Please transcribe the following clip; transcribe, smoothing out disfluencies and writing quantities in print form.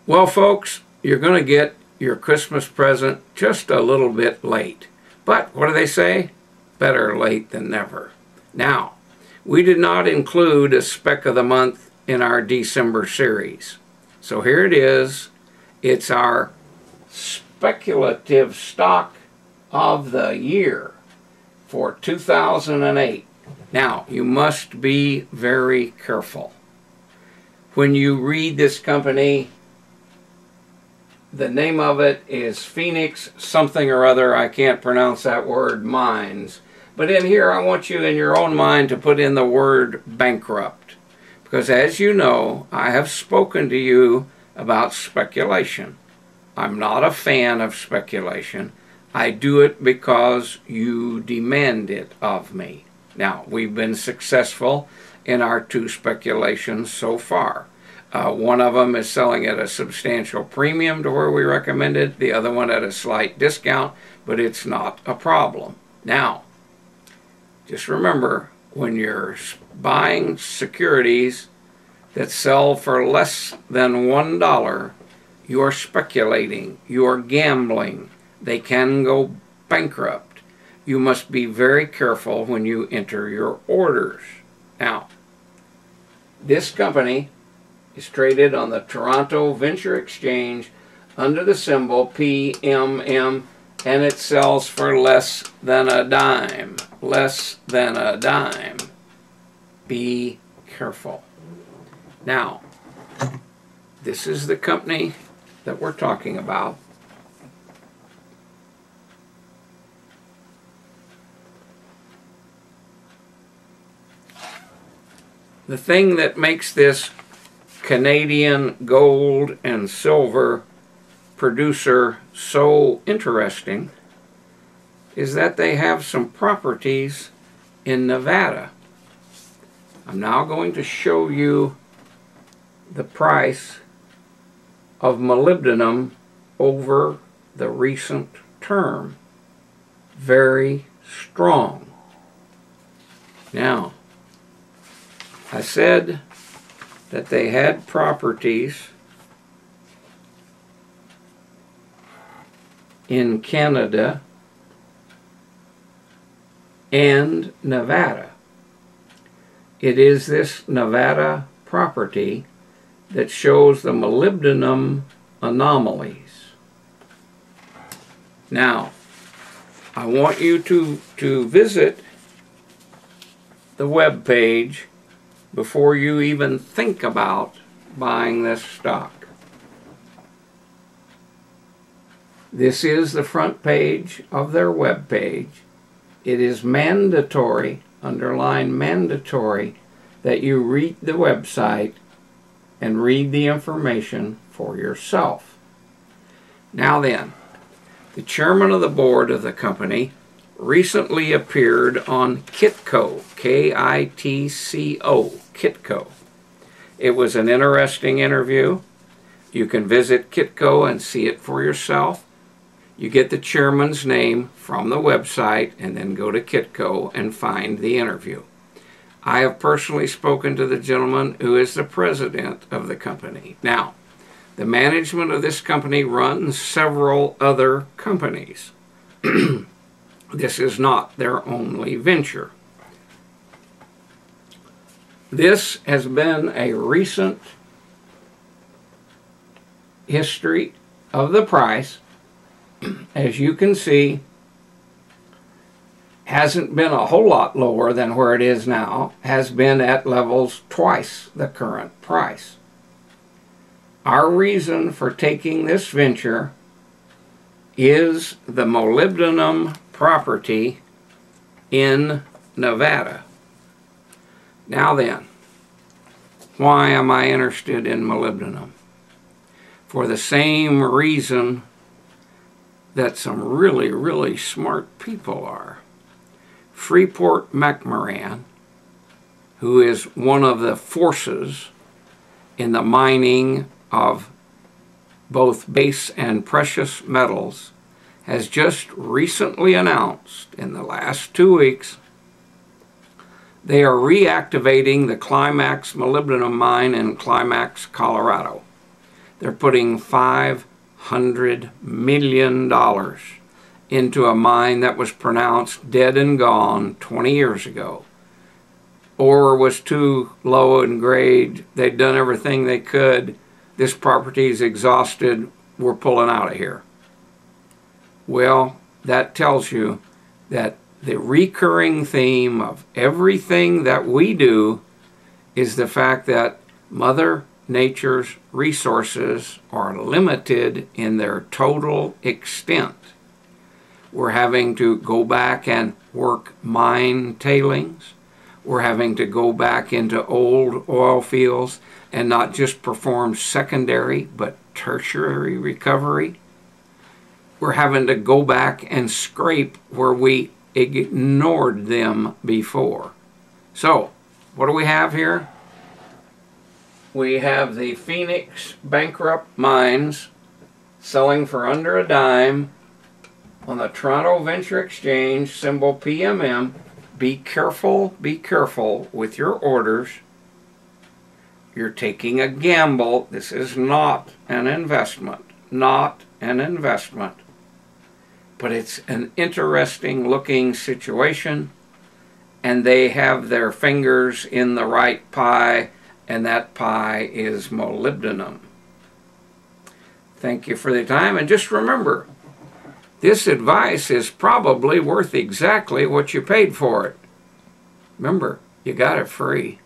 Well, folks, you're going to get your Christmas present just a little bit late. But what do they say? Better late than never. Now, we did not include a Spec of the Month in our December series. So here it is. It's our speculative stock of the year for 2008. Now, you must be very careful. When you read this company, the name of it is Phoenix something or other. I can't pronounce that word, Mines. But in here, I want you in your own mind to put in the word bankrupt. Because as you know, I have spoken to you about speculation. I'm not a fan of speculation. I do it because you demand it of me. Now, we've been successful in our 2 speculations so far. One of them is selling at a substantial premium to where we recommended, the other one at a slight discount, but it's not a problem. Now, just remember, when you're buying securities that sell for less than $1, you're speculating, you're gambling. They can go bankrupt. You must be very careful when you enter your orders. Now, this company is traded on the Toronto Venture Exchange under the symbol PMM, and it sells for less than a dime. Less than a dime. Be careful. Now, this is the company that we're talking about. The thing that makes this Canadian gold and silver producer so interesting is that they have some properties in Nevada. I'm now going to show you the price of molybdenum over the recent term. Very strong. Now, I said that they had properties in Canada and Nevada. It is this Nevada property that shows the molybdenum anomalies. Now, I want you to visit the web page before you even think about buying this stock. This is the front page of their web page. It is mandatory, underline mandatory, that you read the website and read the information for yourself. Now then, the chairman of the board of the company recently appeared on Kitco, K-I-T-C-O, Kitco. It was an interesting interview. You can visit Kitco and see it for yourself. You get the chairman's name from the website and then go to Kitco and find the interview. I have personally spoken to the gentleman who is the president of the company. Now, the management of this company runs several other companies. This is not their only venture. This has been a recent history of the price. As you can see, hasn't been a whole lot lower than where it is now, has been at levels twice the current price. Our reason for taking this venture is the molybdenum property in Nevada. Now then, why am I interested in molybdenum? For the same reason that some really, really smart people are. Freeport-McMoRan, who is one of the forces in the mining of both base and precious metals, has just recently announced in the last 2 weeks they are reactivating the Climax molybdenum mine in Climax, Colorado. They're putting $500 million into a mine that was pronounced dead and gone 20 years ago. Ore was too low in grade. They'd done everything they could. This property is exhausted. We're pulling out of here. Well, that tells you that the recurring theme of everything that we do is the fact that Mother Nature's resources are limited in their total extent. We're having to go back and work mine tailings. We're having to go back into old oil fields and not just perform secondary but tertiary recovery. We're having to go back and scrape where we ignored them before. So, what do we have here? We have the Phoenix bankrupt mines selling for under a dime on the Toronto Venture Exchange, symbol PMM. Be careful with your orders. You're taking a gamble. This is not an investment. Not an investment. But it's an interesting looking situation, and they have their fingers in the right pie, and that pie is molybdenum. Thank you for the time, and just remember, this advice is probably worth exactly what you paid for it. Remember, you got it free.